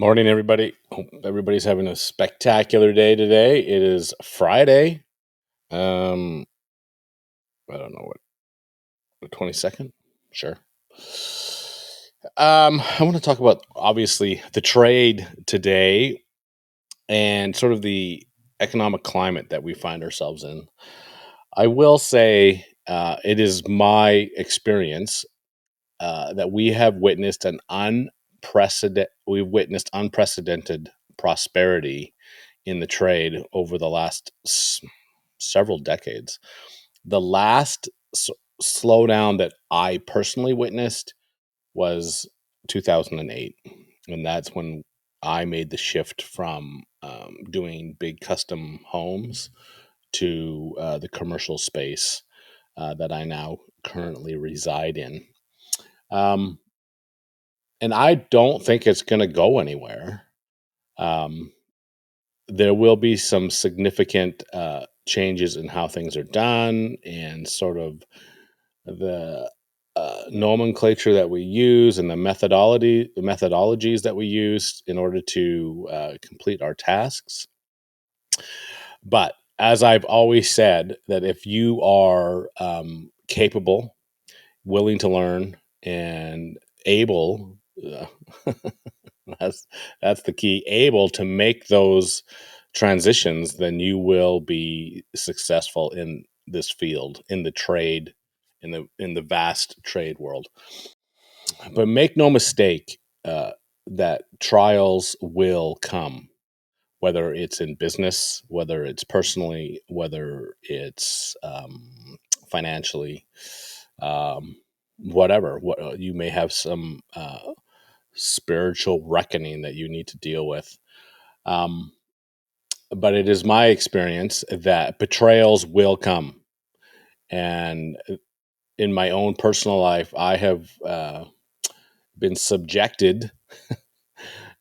Morning, everybody. Hope everybody's having a spectacular day today. It is Friday. Um, I don't know what the 22nd. Sure. I want to talk about obviously the trade today and sort of the economic climate that we find ourselves in. I will say it is my experience that we've witnessed unprecedented prosperity in the trade over the last several decades. The last slowdown that I personally witnessed was 2008, and that's when I made the shift from doing big custom homes to the commercial space that I now currently reside in. Um, and I don't think it's going to go anywhere. Um, there will be some significant changes in how things are done and sort of the nomenclature that we use and the methodologies that we use in order to complete our tasks. But as I've always said, that if you are capable, willing to learn, and able, that's that's the key, able to make those transitions, then you will be successful in this field, in the trade, in the vast trade world. But make no mistake, that trials will come, whether it's in business, whether it's personally, whether it's financially, um, whatever. You may have some spiritual reckoning that you need to deal with. Um, but it is my experience that betrayals will come. And in my own personal life, I have been subjected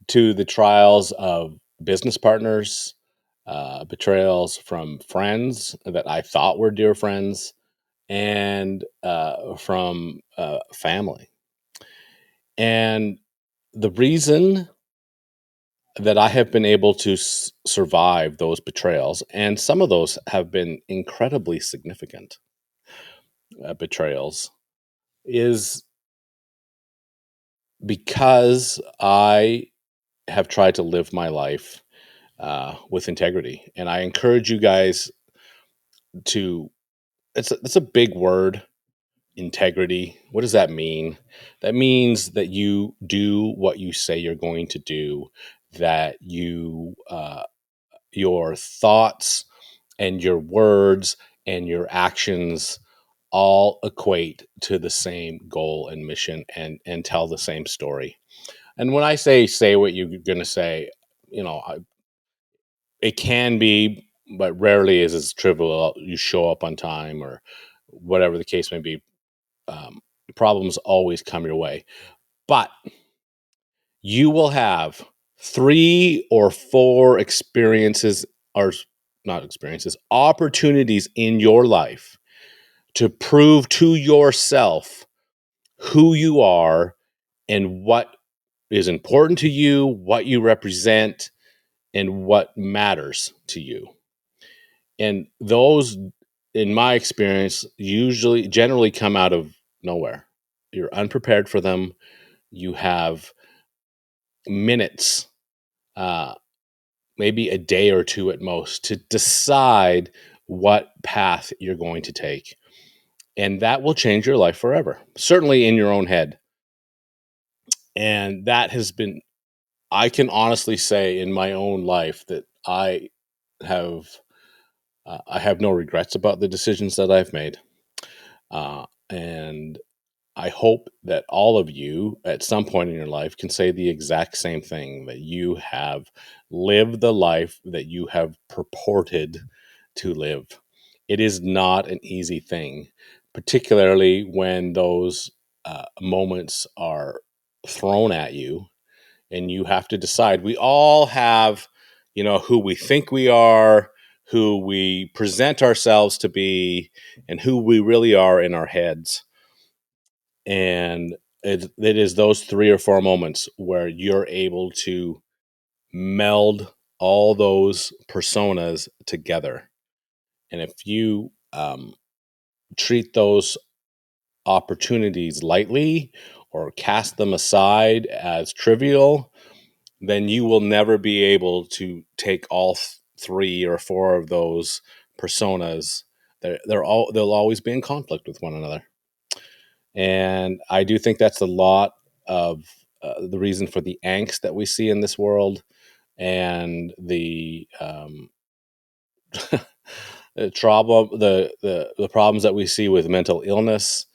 to the trials of business partners, betrayals from friends that I thought were dear friends, and from family. And the reason that I have been able to survive those betrayals, and some of those have been incredibly significant betrayals, is because I have tried to live my life with integrity. And I encourage you guys to, it's a big word, integrity. What does that mean? That means that you do what you say you're going to do, that your thoughts and your words and your actions all equate to the same goal and mission, and tell the same story. And when I say what you're going to say, you know, it can be, but rarely is as trivial. You show up on time or whatever the case may be. Um, Problems always come your way, but you will have 3 or 4 experiences, or not experiences, opportunities in your life to prove to yourself who you are and what is important to you, what you represent, and what matters to you. And those, in my experience, generally come out of nowhere. You're unprepared for them. You have minutes, uh, maybe a day or two at most, to decide what path you're going to take. And that will change your life forever, certainly in your own head. And that has been, I can honestly say in my own life that have I have no regrets about the decisions that I've made. And I hope that all of you at some point in your life can say the exact same thing, that you have lived the life that you have purported to live. It is not an easy thing, particularly when those moments are thrown at you and you have to decide. We all have, who we think we are, who we present ourselves to be, and who we really are in our heads. And it is those 3 or 4 moments where you're able to meld all those personas together. And if you treat those opportunities lightly or cast them aside as trivial, then you will never be able to take all three or four of those personas. They'll always be in conflict with one another. And I do think that's a lot of the reason for the angst that we see in this world, and the trouble, the problems that we see with mental illness.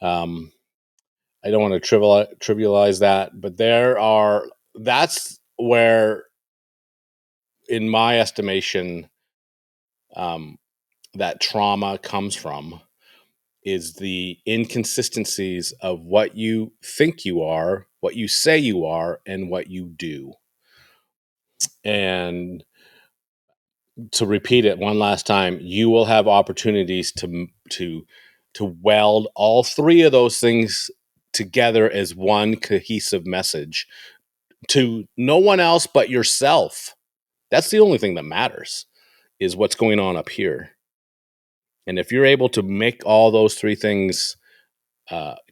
Um, I don't want to trivialize that, but that's where, in my estimation, um, that trauma comes from, is the inconsistencies of what you think you are, what you say you are, and what you do. And to repeat it one last time, you will have opportunities to weld all three of those things together as one cohesive message to no one else but yourself. That's the only thing that matters, is what's going on up here. And if you're able to make all those three things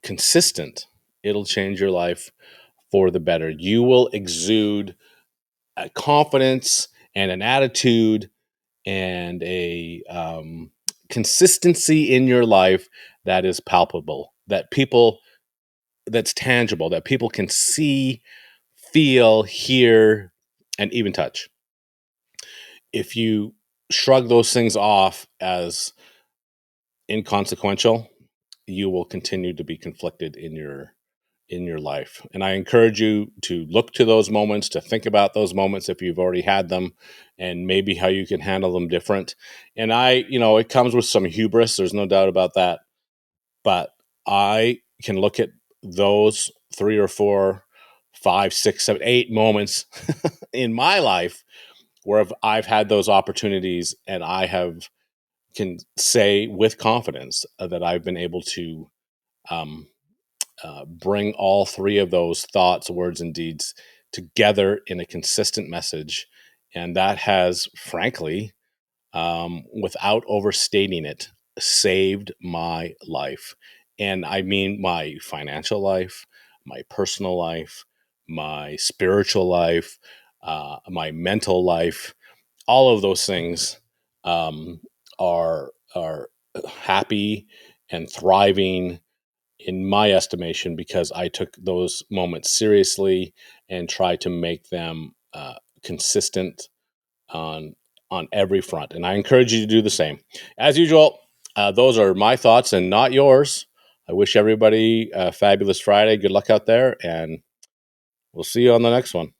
consistent, it'll change your life for the better. You will exude a confidence and an attitude and a consistency in your life that is palpable, that's tangible, that people can see, feel, hear, and even touch. If you shrug those things off as inconsequential, you will continue to be conflicted in your life. And I encourage you to look to those moments, to think about those moments if you've already had them, and maybe how you can handle them different. And it comes with some hubris, there's no doubt about that. But I can look at those 3 or 4, 5, 6, 7, 8 moments in my life where I've had those opportunities, and can say with confidence that I've been able to um, bring all three of those thoughts, words, and deeds together in a consistent message. And that has, frankly, without overstating it, saved my life. And I mean my financial life, my personal life, my spiritual life, my mental life. All of those things um, are happy and thriving, in my estimation, because I took those moments seriously and tried to make them consistent on every front. And I encourage you to do the same. As usual, those are my thoughts and not yours. I wish everybody a fabulous Friday. Good luck out there, and we'll see you on the next one.